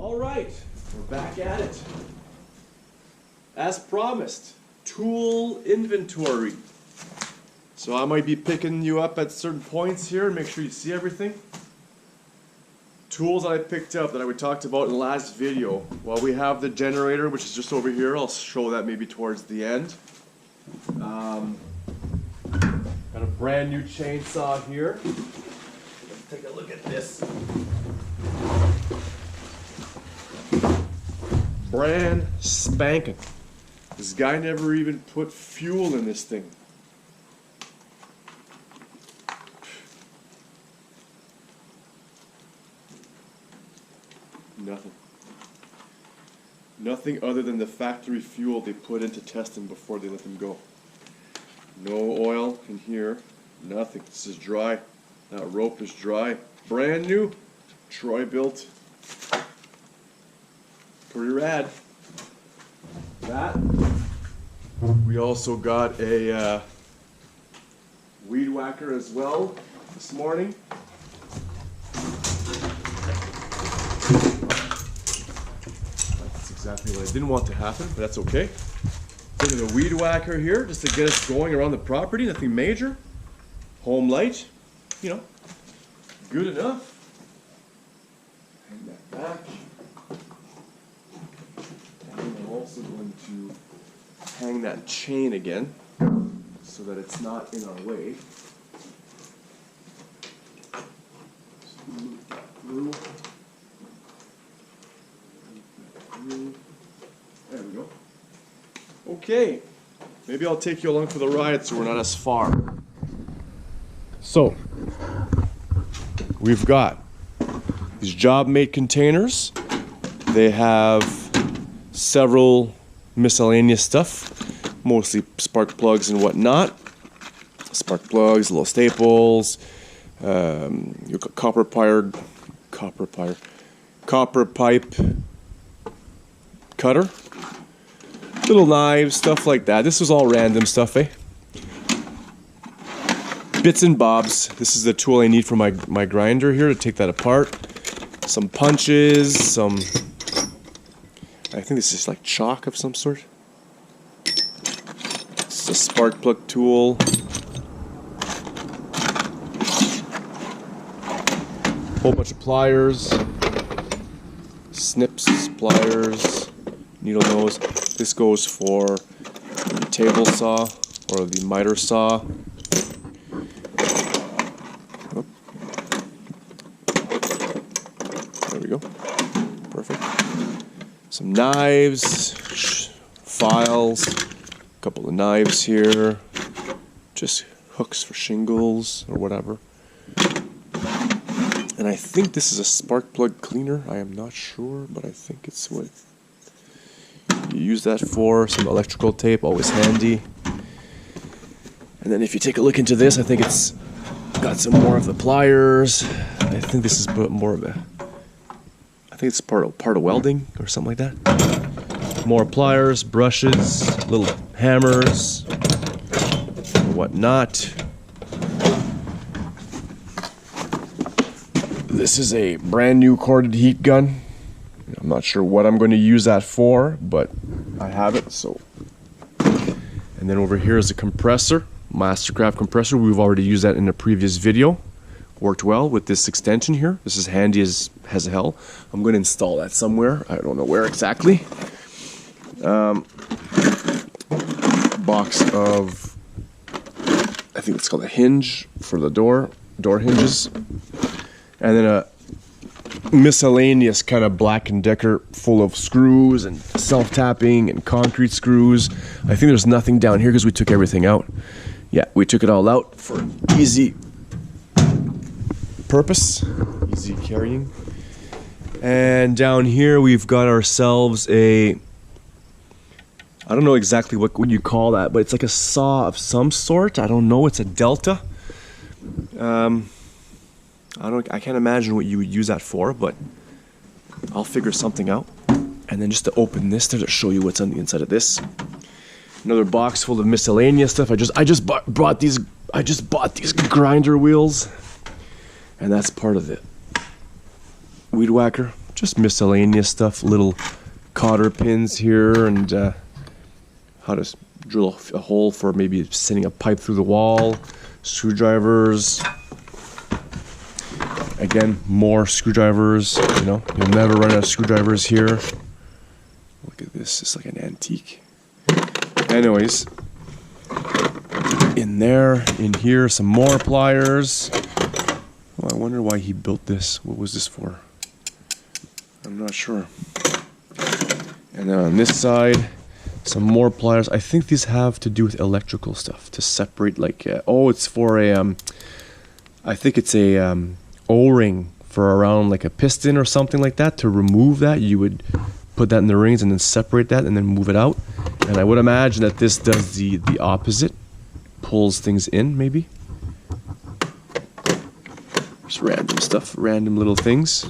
All right, we're back at it. As promised, tool inventory. So I might be picking you up at certain points here and make sure you see everything. Tools that I picked up that we talked about in the last video. Well, we have the generator, which is just over here. I'll show that maybe towards the end. Got a brand new chainsaw here. Let's take a look at this. Brand spanking. This guy never even put fuel in this thing. Nothing. Nothing other than the factory fuel they put in to test him before they let him go. No oil in here. Nothing. This is dry. That rope is dry. Brand new. Troy built. Pretty rad. That. We also got a weed whacker as well this morning. That's exactly what I didn't want to happen, but that's okay. Taking a weed whacker here just to get us going around the property, nothing major. Home light, you know, good enough. Hang that back. And I'm also going to hang that chain again so that it's not in our way. Just move that through. There we go. Okay, maybe I'll take you along for the ride so we're not as far. So, we've got these JobMate containers. They have several miscellaneous stuff, mostly spark plugs and whatnot. Spark plugs, little staples, copper pipe cutter, little knives, stuff like that. This was all random stuff, eh? Bits and bobs. This is the tool I need for my grinder here to take that apart. Some punches, some, I think this is like chalk of some sort. It's a spark plug tool. Whole bunch of pliers, snips, pliers, needle nose. This goes for the table saw or the miter saw. There we go. Perfect. Some knives, files, a couple of knives here, just hooks for shingles or whatever. And I think this is a spark plug cleaner. I am not sure, but I think it's what you use that for. Some electrical tape, always handy. And then if you take a look into this, I think it's got some more of the pliers. I think this is more of a, I think it's part of welding or something like that. More pliers, brushes, little hammers, whatnot. This is a brand new corded heat gun. I'm not sure what I'm going to use that for, but I have it, so. And then over here is a compressor, Mastercraft compressor. We've already used that in a previous video. Worked well with this extension here. This is handy as hell. I'm going to install that somewhere. I don't know where exactly. Box of, I think it's called a hinge for the door hinges. And then a miscellaneous kind of Black & Decker full of screws and self-tapping and concrete screws. I think there's nothing down here because we took everything out. Yeah, we took it all out for easy purpose, easy carrying. And down here we've got ourselves a, I don't know exactly what you call that, but it's like a saw of some sort. I don't know, it's a Delta. I can't imagine what you would use that for, but I'll figure something out. And then just to open this there to show you what's on the inside of this. Another box full of miscellaneous stuff. I just bought these grinder wheels, and that's part of it. Weed whacker, just miscellaneous stuff, little cotter pins here, and how to drill a hole for maybe sending a pipe through the wall, screwdrivers. Again, more screwdrivers, you know, you'll never run out of screwdrivers here. Look at this, it's like an antique. Anyways, in there, in here, some more pliers. Oh, I wonder why he built this. What was this for? I'm not sure. And then on this side, some more pliers. I think these have to do with electrical stuff to separate, like, oh, it's for a, I think it's a O-ring for around like a piston or something like that. To remove that, you would put that in the rings and then separate that and then move it out. And I would imagine that this does the opposite, pulls things in maybe. Just random stuff, random little things.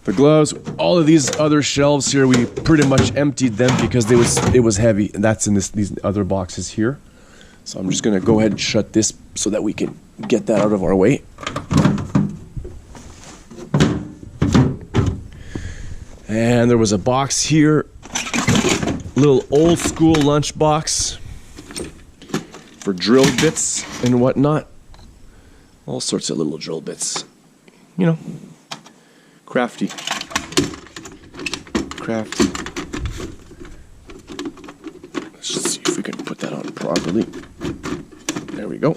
The gloves, all of these other shelves here, we pretty much emptied them because it was heavy. And that's in these other boxes here. So I'm just gonna go ahead and shut this so that we can get that out of our way. And there was a box here, little old school lunch box for drill bits and whatnot. All sorts of little drill bits, you know, crafty. Let's just see if we can put that on properly. There we go.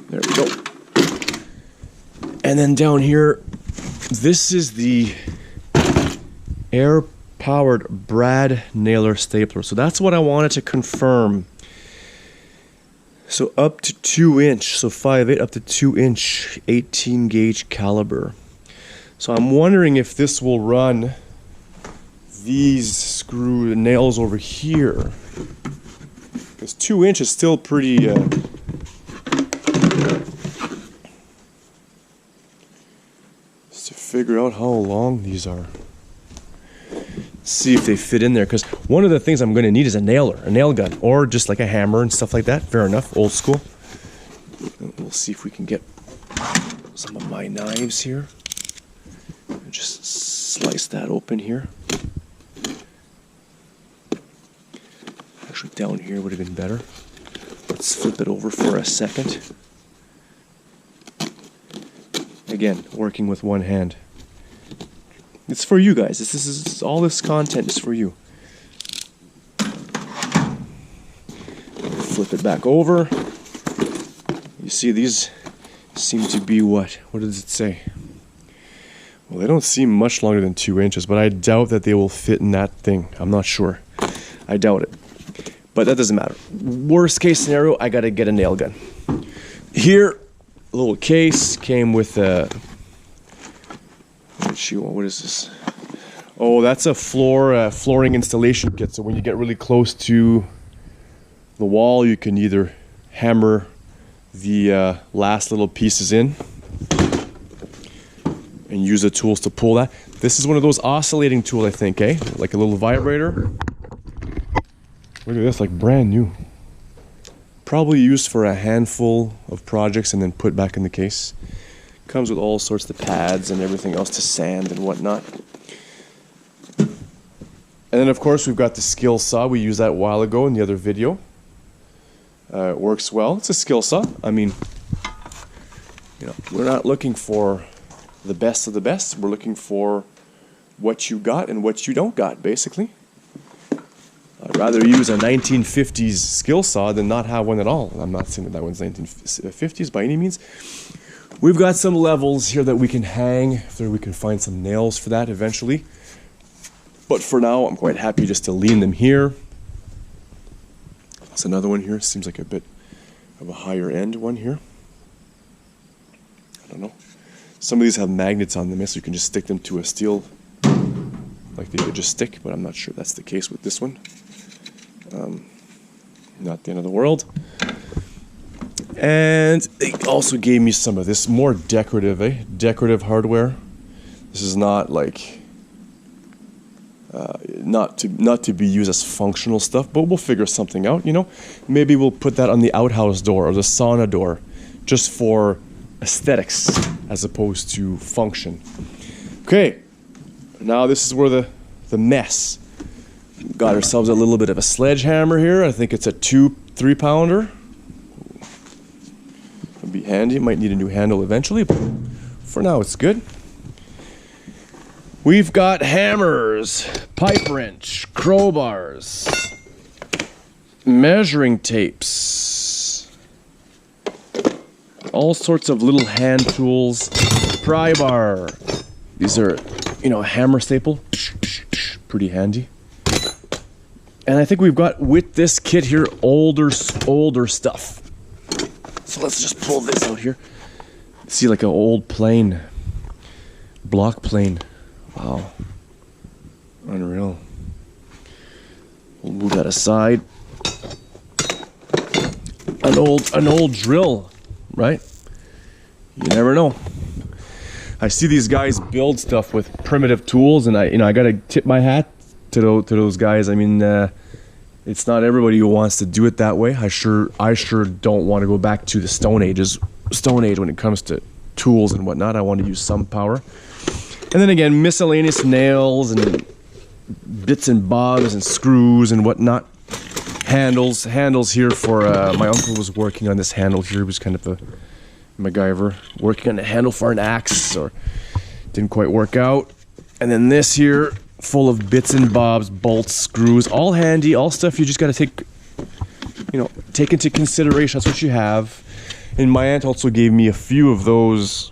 There we go. And then down here, this is the air-powered Brad Nailer stapler. So that's what I wanted to confirm. So up to 2-inch, so 5/8 up to 2-inch, 18 gauge caliber. So I'm wondering if this will run these screw nails over here. Because 2-inch is still pretty... just to figure out how long these are. See if they fit in there, because one of the things I'm going to need is a nailer, a nail gun, or just like a hammer and stuff like that. Fair enough, old school. We'll see if we can get some of my knives here. Just slice that open here. Actually, down here would have been better. Let's flip it over for a second. Again, working with one hand. It's for you guys. This is all this content is for you. Flip it back over. You see, these seem to be what? What does it say? Well, they don't seem much longer than 2 inches, but I doubt that they will fit in that thing. I'm not sure. I doubt it. But that doesn't matter. Worst case scenario, I gotta get a nail gun. Here, a little case came with a... What is this? Oh, that's a flooring installation kit. So when you get really close to the wall, you can either hammer the last little pieces in and use the tools to pull that. This is one of those oscillating tools, I think, eh? Like a little vibrator. Look at this, like brand new. Probably used for a handful of projects and then put back in the case. Comes with all sorts of pads and everything else to sand and whatnot. And then of course we've got the skill saw. We used that a while ago in the other video. It works well. It's a skill saw. I mean, you know, we're not looking for the best of the best. We're looking for what you got and what you don't got, basically. I'd rather use a 1950s skill saw than not have one at all. I'm not saying that one's 1950s by any means. We've got some levels here that we can hang. If we can find some nails for that eventually. But for now, I'm quite happy just to lean them here. There's another one here. Seems like a bit of a higher end one here. I don't know. Some of these have magnets on them, so you can just stick them to a steel, like they could just stick, but I'm not sure that's the case with this one. Not the end of the world. And they also gave me some of this more decorative, decorative hardware. This is not like not to be used as functional stuff, but we'll figure something out. You know, maybe we'll put that on the outhouse door or the sauna door, just for aesthetics as opposed to function. Okay, now this is where the mess. Got ourselves a little bit of a sledgehammer here. I think it's a 2-3 pounder. It'll be handy. Might need a new handle eventually, but for now it's good. We've got hammers, pipe wrench, crowbars, measuring tapes, all sorts of little hand tools, pry bar. These are, you know, hammer staple, pretty handy. And I think we've got, with this kit here, older stuff. So let's just pull this out here. See, like an old plane, block plane. Wow, unreal. We'll move that aside. An old drill, right? You never know. I see these guys build stuff with primitive tools, and I gotta tip my hat to those guys. I mean, it's not everybody who wants to do it that way. I sure don't want to go back to the Stone Age when it comes to tools and whatnot. I want to use some power. And then again, miscellaneous nails and bits and bobs and screws and whatnot. Handles here for, my uncle was working on this handle here. He was kind of a MacGyver, working on a handle for an axe, or didn't quite work out. And then this here, full of bits and bobs, bolts, screws, all handy, all stuff you just got to take into consideration. That's what you have. And my aunt also gave me a few of those